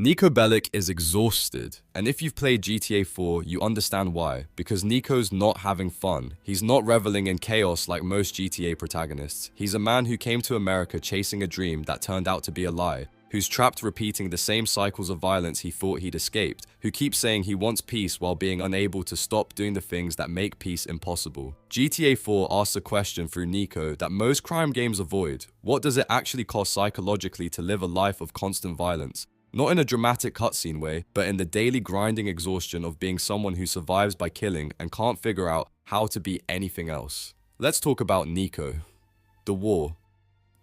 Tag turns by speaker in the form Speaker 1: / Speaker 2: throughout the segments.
Speaker 1: Niko Bellic is exhausted, and if you've played GTA 4, you understand why, because Niko's not having fun. He's not reveling in chaos like most GTA protagonists. He's a man who came to America chasing a dream that turned out to be a lie, who's trapped repeating the same cycles of violence he thought he'd escaped, who keeps saying he wants peace while being unable to stop doing the things that make peace impossible. GTA 4 asks a question through Niko that most crime games avoid. What does it actually cost psychologically to live a life of constant violence? Not in a dramatic cutscene way, but in the daily grinding exhaustion of being someone who survives by killing and can't figure out how to be anything else. Let's talk about Niko. The war.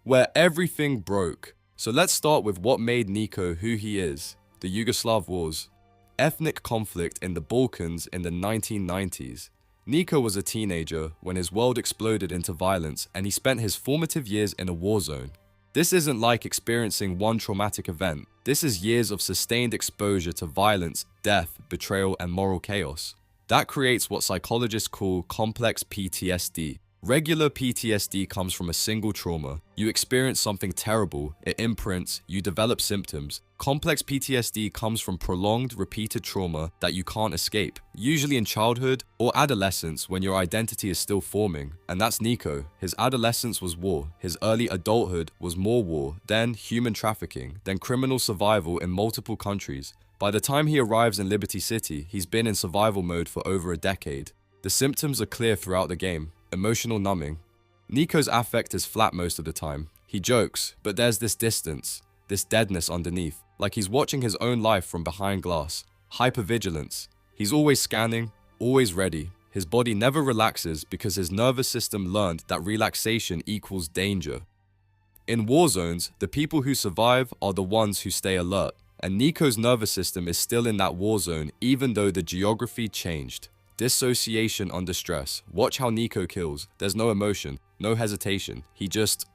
Speaker 1: Where everything broke. So let's start with what made Niko who he is. The Yugoslav Wars. Ethnic conflict in the Balkans in the 1990s. Niko was a teenager when his world exploded into violence and he spent his formative years in a war zone. This isn't like experiencing one traumatic event. This is years of sustained exposure to violence, death, betrayal, and moral chaos. That creates what psychologists call complex PTSD. Regular PTSD comes from a single trauma. You experience something terrible, it imprints, you develop symptoms. Complex PTSD comes from prolonged, repeated trauma that you can't escape, usually in childhood or adolescence when your identity is still forming. And that's Niko. His adolescence was war, his early adulthood was more war, then human trafficking, then criminal survival in multiple countries. By the time he arrives in Liberty City, he's been in survival mode for over a decade. The symptoms are clear throughout the game. Emotional numbing. Niko's affect is flat most of the time. He jokes, but there's this distance, this deadness underneath, like he's watching his own life from behind glass. Hypervigilance. He's always scanning, always ready. His body never relaxes because his nervous system learned that relaxation equals danger. In war zones, the people who survive are the ones who stay alert, and Niko's nervous system is still in that war zone even though the geography changed. Dissociation under stress. Watch how Niko kills. There's no emotion, no hesitation. He just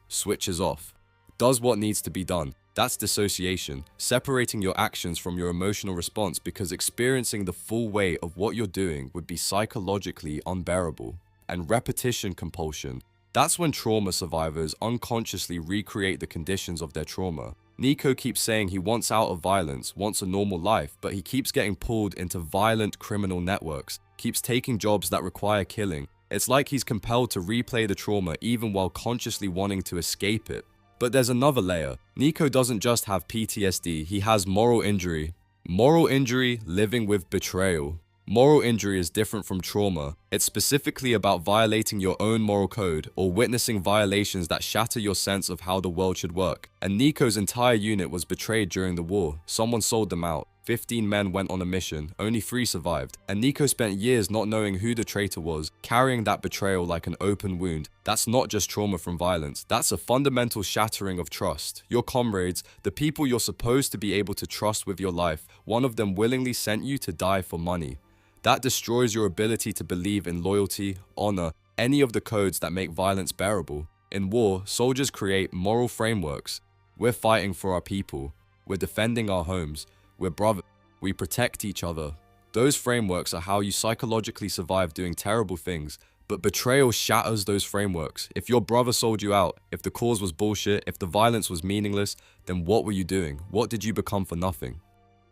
Speaker 1: switches off. Does what needs to be done. That's dissociation, separating your actions from your emotional response because experiencing the full weight of what you're doing would be psychologically unbearable. And repetition compulsion. That's when trauma survivors unconsciously recreate the conditions of their trauma. Niko keeps saying he wants out of violence, wants a normal life, but he keeps getting pulled into violent criminal networks, keeps taking jobs that require killing. It's like he's compelled to replay the trauma even while consciously wanting to escape it. But there's another layer. Niko doesn't just have PTSD, he has moral injury. Moral injury living with betrayal. Moral injury is different from trauma. It's specifically about violating your own moral code or witnessing violations that shatter your sense of how the world should work. And Niko's entire unit was betrayed during the war. Someone sold them out. 15 men went on a mission, only 3 survived. And Niko spent years not knowing who the traitor was, carrying that betrayal like an open wound. That's not just trauma from violence, that's a fundamental shattering of trust. Your comrades, the people you're supposed to be able to trust with your life, one of them willingly sent you to die for money. That destroys your ability to believe in loyalty, honor, any of the codes that make violence bearable. In war, soldiers create moral frameworks. We're fighting for our people. We're defending our homes. We're brothers. We protect each other. Those frameworks are how you psychologically survive doing terrible things. But betrayal shatters those frameworks. If your brother sold you out, if the cause was bullshit, if the violence was meaningless, then what were you doing? What did you become for nothing?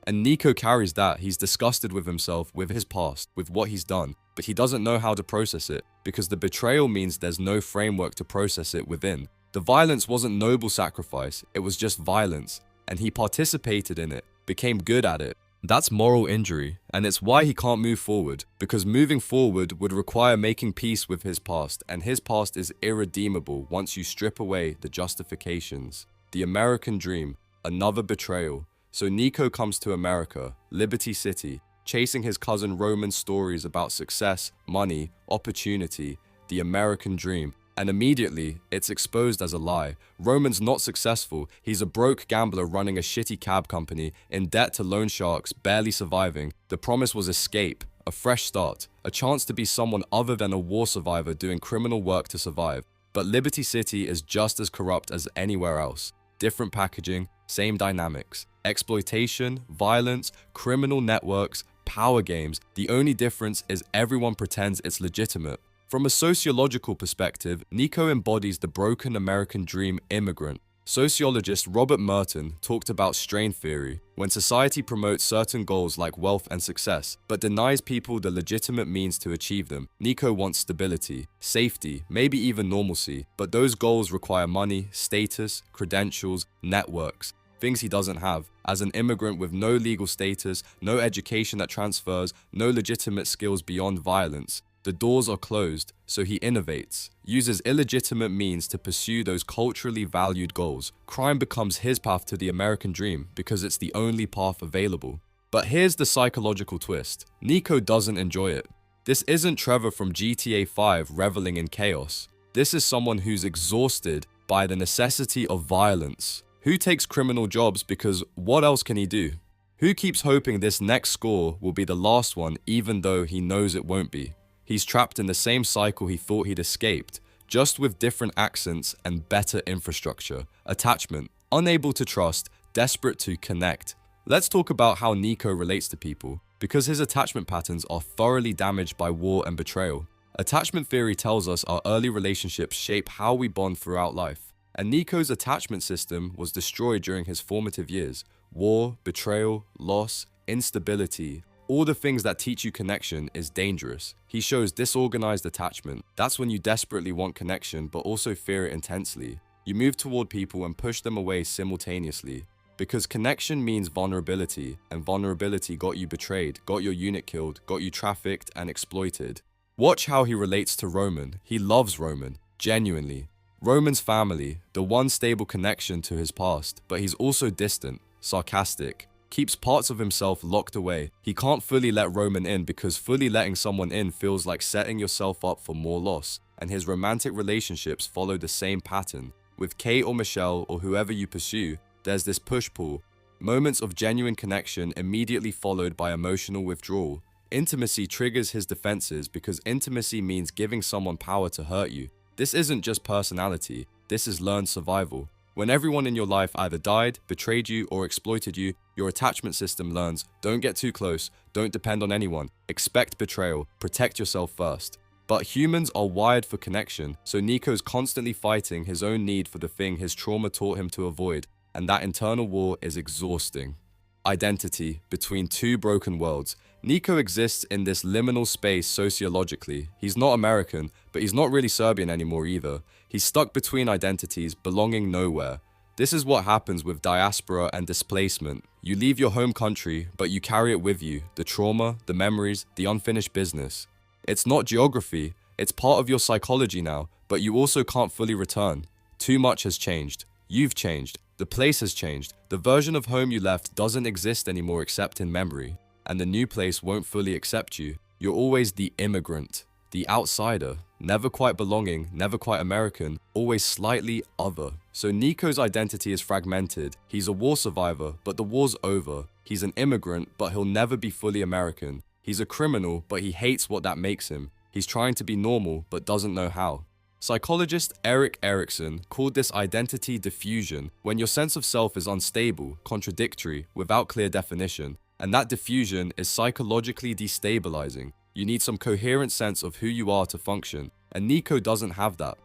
Speaker 1: And Niko carries that. He's disgusted with himself, with his past, with what he's done, but he doesn't know how to process it, because the betrayal means there's no framework to process it within. The violence wasn't noble sacrifice, it was just violence, and he participated in it, became good at it. That's moral injury, and it's why he can't move forward, because moving forward would require making peace with his past, and his past is irredeemable once you strip away the justifications. The American dream, another betrayal. So Niko comes to America, Liberty City, chasing his cousin Roman's stories about success, money, opportunity, the American dream. And immediately, it's exposed as a lie. Roman's not successful. He's a broke gambler running a shitty cab company, in debt to loan sharks, barely surviving. The promise was escape, a fresh start, a chance to be someone other than a war survivor doing criminal work to survive. But Liberty City is just as corrupt as anywhere else. Different packaging, same dynamics. Exploitation, violence, criminal networks, power games. The only difference is everyone pretends it's legitimate. From a sociological perspective, Niko embodies the broken American dream immigrant. Sociologist Robert Merton talked about strain theory, when society promotes certain goals like wealth and success, but denies people the legitimate means to achieve them. Niko wants stability, safety, maybe even normalcy, but those goals require money, status, credentials, networks, things he doesn't have. As an immigrant with no legal status, no education that transfers, no legitimate skills beyond violence, the doors are closed, so he innovates, uses illegitimate means to pursue those culturally valued goals. Crime becomes his path to the American dream because it's the only path available. But here's the psychological twist. Niko doesn't enjoy it. This isn't Trevor from GTA 5 reveling in chaos. This is someone who's exhausted by the necessity of violence. Who takes criminal jobs because what else can he do? Who keeps hoping this next score will be the last one even though he knows it won't be? He's trapped in the same cycle he thought he'd escaped, just with different accents and better infrastructure. Attachment, unable to trust, desperate to connect. Let's talk about how Niko relates to people, because his attachment patterns are thoroughly damaged by war and betrayal. Attachment theory tells us our early relationships shape how we bond throughout life, and Niko's attachment system was destroyed during his formative years. War, betrayal, loss, instability, all the things that teach you connection is dangerous. He shows disorganized attachment. That's when you desperately want connection but also fear it intensely. You move toward people and push them away simultaneously. Because connection means vulnerability, and vulnerability got you betrayed, got your unit killed, got you trafficked and exploited. Watch how he relates to Roman. He loves Roman, genuinely. Roman's family, the one stable connection to his past, but he's also distant, sarcastic, keeps parts of himself locked away. He can't fully let Roman in because fully letting someone in feels like setting yourself up for more loss, and his romantic relationships follow the same pattern. With Kate or Michelle or whoever you pursue, there's this push-pull. Moments of genuine connection immediately followed by emotional withdrawal. Intimacy triggers his defenses because intimacy means giving someone power to hurt you. This isn't just personality, this is learned survival. When everyone in your life either died, betrayed you, or exploited you, your attachment system learns, don't get too close, don't depend on anyone, expect betrayal, protect yourself first. But humans are wired for connection, so Niko's constantly fighting his own need for the thing his trauma taught him to avoid, and that internal war is exhausting. Identity, between two broken worlds. Niko exists in this liminal space sociologically. He's not American, but he's not really Serbian anymore either. He's stuck between identities, belonging nowhere. This is what happens with diaspora and displacement. You leave your home country, but you carry it with you, the trauma, the memories, the unfinished business. It's not geography, it's part of your psychology now, but you also can't fully return. Too much has changed. You've changed. The place has changed. The version of home you left doesn't exist anymore except in memory. And the new place won't fully accept you. You're always the immigrant, the outsider, never quite belonging, never quite American, always slightly other. So Niko's identity is fragmented. He's a war survivor, but the war's over. He's an immigrant, but he'll never be fully American. He's a criminal, but he hates what that makes him. He's trying to be normal, but doesn't know how. Psychologist Erik Erikson called this identity diffusion, when your sense of self is unstable, contradictory, without clear definition. And that diffusion is psychologically destabilizing. You need some coherent sense of who you are to function, and Niko doesn't have that.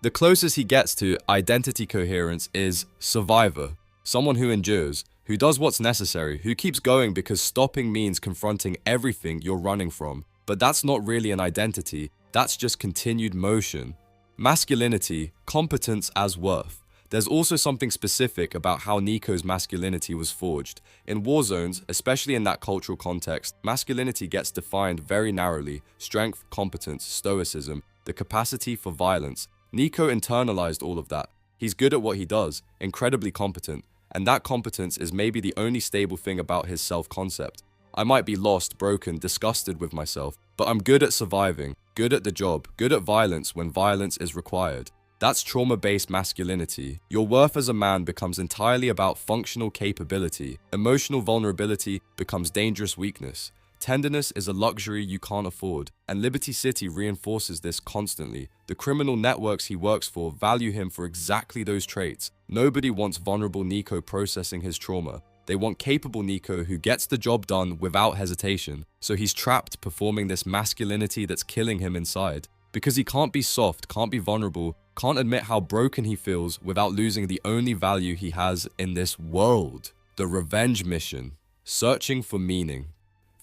Speaker 1: The closest he gets to identity coherence is survivor, someone who endures, who does what's necessary, who keeps going because stopping means confronting everything you're running from. But that's not really an identity, that's just continued motion. Masculinity, competence as worth. There's also something specific about how Niko's masculinity was forged. In war zones, especially in that cultural context, masculinity gets defined very narrowly: strength, competence, stoicism, the capacity for violence. Niko internalized all of that. He's good at what he does, incredibly competent, and that competence is maybe the only stable thing about his self-concept. I might be lost, broken, disgusted with myself, but I'm good at surviving, good at the job, good at violence when violence is required. That's trauma-based masculinity. Your worth as a man becomes entirely about functional capability. Emotional vulnerability becomes dangerous weakness. Tenderness is a luxury you can't afford, and Liberty City reinforces this constantly. The criminal networks he works for value him for exactly those traits. Nobody wants vulnerable Niko processing his trauma. They want capable Niko who gets the job done without hesitation. So he's trapped performing this masculinity that's killing him inside. Because he can't be soft, can't be vulnerable, can't admit how broken he feels without losing the only value he has in this world. The revenge mission, searching for meaning.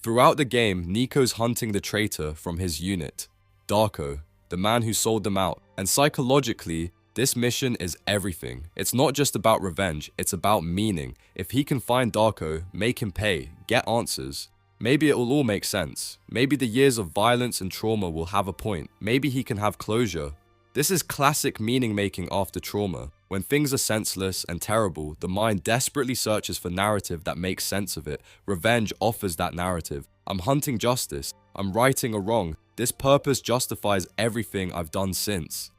Speaker 1: Throughout the game, Niko's hunting the traitor from his unit, Darko, the man who sold them out. And psychologically, this mission is everything. It's not just about revenge, it's about meaning. If he can find Darko, make him pay, get answers, maybe it will all make sense. Maybe the years of violence and trauma will have a point. Maybe he can have closure. This is classic meaning making after trauma. When things are senseless and terrible, the mind desperately searches for narrative that makes sense of it. Revenge offers that narrative. I'm hunting justice. I'm righting a wrong. This purpose justifies everything I've done since.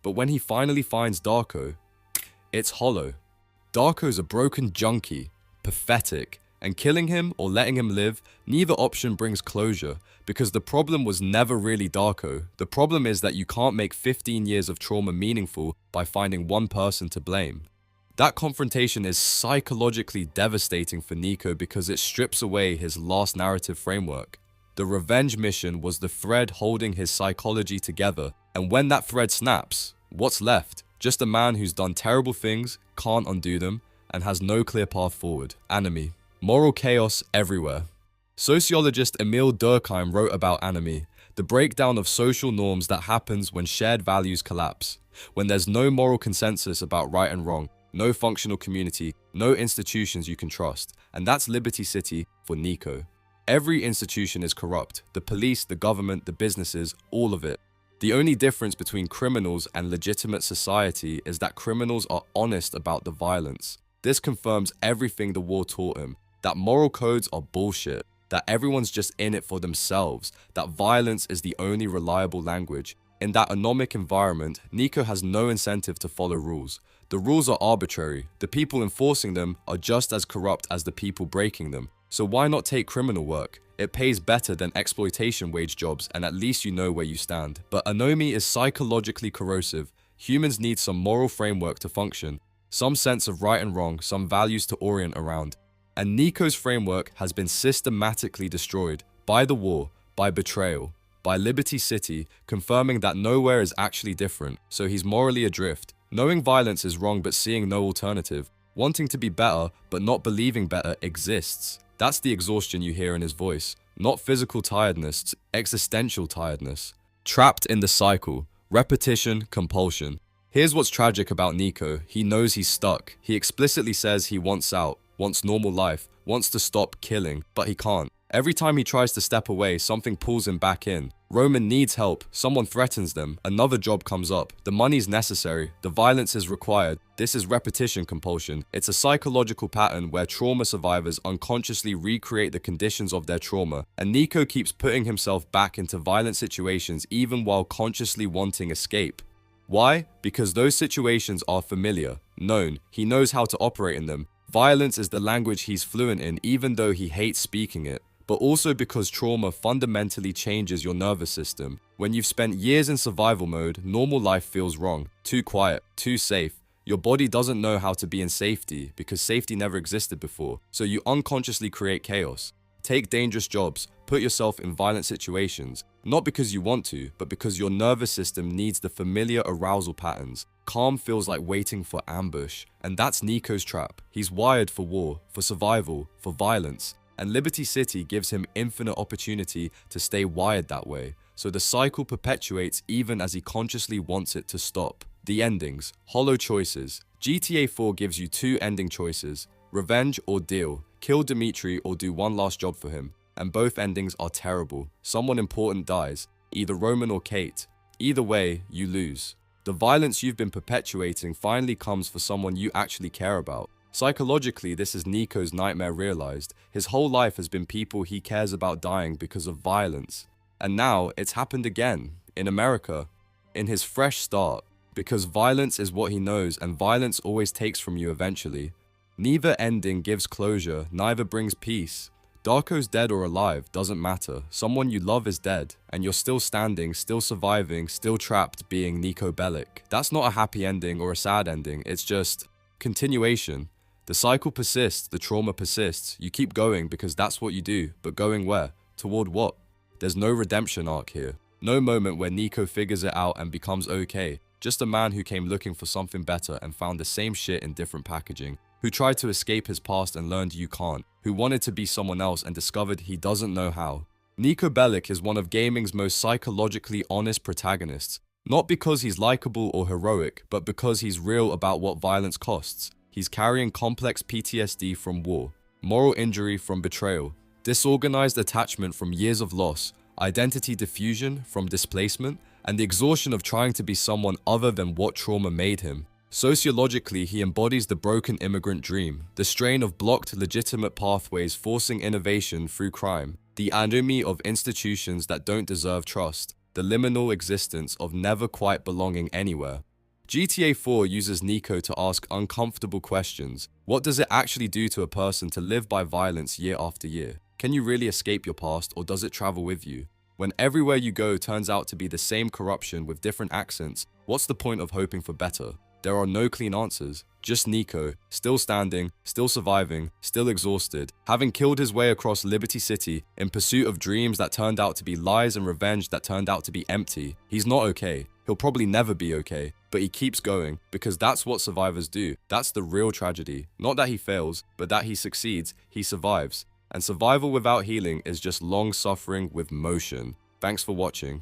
Speaker 1: But when he finally finds Darko, it's hollow. Darko's a broken junkie, pathetic, and killing him or letting him live, neither option brings closure, because the problem was never really Darko. The problem is that you can't make 15 years of trauma meaningful by finding one person to blame. That confrontation is psychologically devastating for Niko because it strips away his last narrative framework. The revenge mission was the thread holding his psychology together, and when that thread snaps, what's left? Just a man who's done terrible things, can't undo them, and has no clear path forward. Anomie. Moral chaos everywhere. Sociologist Emil Durkheim wrote about anomie, the breakdown of social norms that happens when shared values collapse, when there's no moral consensus about right and wrong, no functional community, no institutions you can trust, and that's Liberty City for Niko. Every institution is corrupt, the police, the government, the businesses, all of it. The only difference between criminals and legitimate society is that criminals are honest about the violence. This confirms everything the war taught him, that moral codes are bullshit, that everyone's just in it for themselves, that violence is the only reliable language. In that anomic environment, Niko has no incentive to follow rules. The rules are arbitrary. The people enforcing them are just as corrupt as the people breaking them. So why not take criminal work? It pays better than exploitation wage jobs, and at least you know where you stand. But anomie is psychologically corrosive. Humans need some moral framework to function, some sense of right and wrong, some values to orient around. And Niko's framework has been systematically destroyed by the war, by betrayal, by Liberty City, confirming that nowhere is actually different, so he's morally adrift. Knowing violence is wrong but seeing no alternative, wanting to be better but not believing better exists. That's the exhaustion you hear in his voice. Not physical tiredness, existential tiredness. Trapped in the cycle, repetition, compulsion. Here's what's tragic about Niko. He knows he's stuck. He explicitly says he wants out, wants normal life, wants to stop killing, but he can't. Every time he tries to step away, something pulls him back in. Roman needs help, someone threatens them, another job comes up, the money's necessary, the violence is required. This is repetition compulsion. It's a psychological pattern where trauma survivors unconsciously recreate the conditions of their trauma, and Niko keeps putting himself back into violent situations even while consciously wanting escape. Why? Because those situations are familiar, known, he knows how to operate in them. Violence is the language he's fluent in even though he hates speaking it. But also because trauma fundamentally changes your nervous system. When you've spent years in survival mode, normal life feels wrong, too quiet, too safe. Your body doesn't know how to be in safety because safety never existed before, so you unconsciously create chaos. Take dangerous jobs, put yourself in violent situations, not because you want to, but because your nervous system needs the familiar arousal patterns. Calm feels like waiting for ambush, and that's Niko's trap. He's wired for war, for survival, for violence. And Liberty City gives him infinite opportunity to stay wired that way, so the cycle perpetuates even as he consciously wants it to stop. The endings, hollow choices. GTA 4 gives you two ending choices, revenge or deal, kill Dimitri or do one last job for him, and both endings are terrible. Someone important dies, either Roman or Kate. Either way, you lose. The violence you've been perpetuating finally comes for someone you actually care about. Psychologically, this is Niko's nightmare realized. His whole life has been people he cares about dying because of violence. And now, it's happened again, in America, in his fresh start. Because violence is what he knows, and violence always takes from you eventually. Neither ending gives closure, neither brings peace. Darko's dead or alive, doesn't matter. Someone you love is dead, and you're still standing, still surviving, still trapped being Niko Bellic. That's not a happy ending or a sad ending, it's just continuation. The cycle persists, the trauma persists. You keep going because that's what you do, but going where? Toward what? There's no redemption arc here. No moment where Niko figures it out and becomes okay. Just a man who came looking for something better and found the same shit in different packaging, who tried to escape his past and learned you can't, who wanted to be someone else and discovered he doesn't know how. Niko Bellic is one of gaming's most psychologically honest protagonists, not because he's likable or heroic, but because he's real about what violence costs. He's carrying complex PTSD from war, moral injury from betrayal, disorganized attachment from years of loss, identity diffusion from displacement, and the exhaustion of trying to be someone other than what trauma made him. Sociologically, he embodies the broken immigrant dream, the strain of blocked legitimate pathways forcing innovation through crime, the anomie of institutions that don't deserve trust, the liminal existence of never quite belonging anywhere. GTA 4 uses Niko to ask uncomfortable questions. What does it actually do to a person to live by violence year after year? Can you really escape your past, or does it travel with you? When everywhere you go turns out to be the same corruption with different accents, what's the point of hoping for better? There are no clean answers. Just Niko, still standing, still surviving, still exhausted, having killed his way across Liberty City in pursuit of dreams that turned out to be lies and revenge that turned out to be empty. He's not okay. He'll probably never be okay, but he keeps going because that's what survivors do. That's the real tragedy. Not that he fails, but that he succeeds, he survives. And survival without healing is just long suffering with motion. Thanks for watching.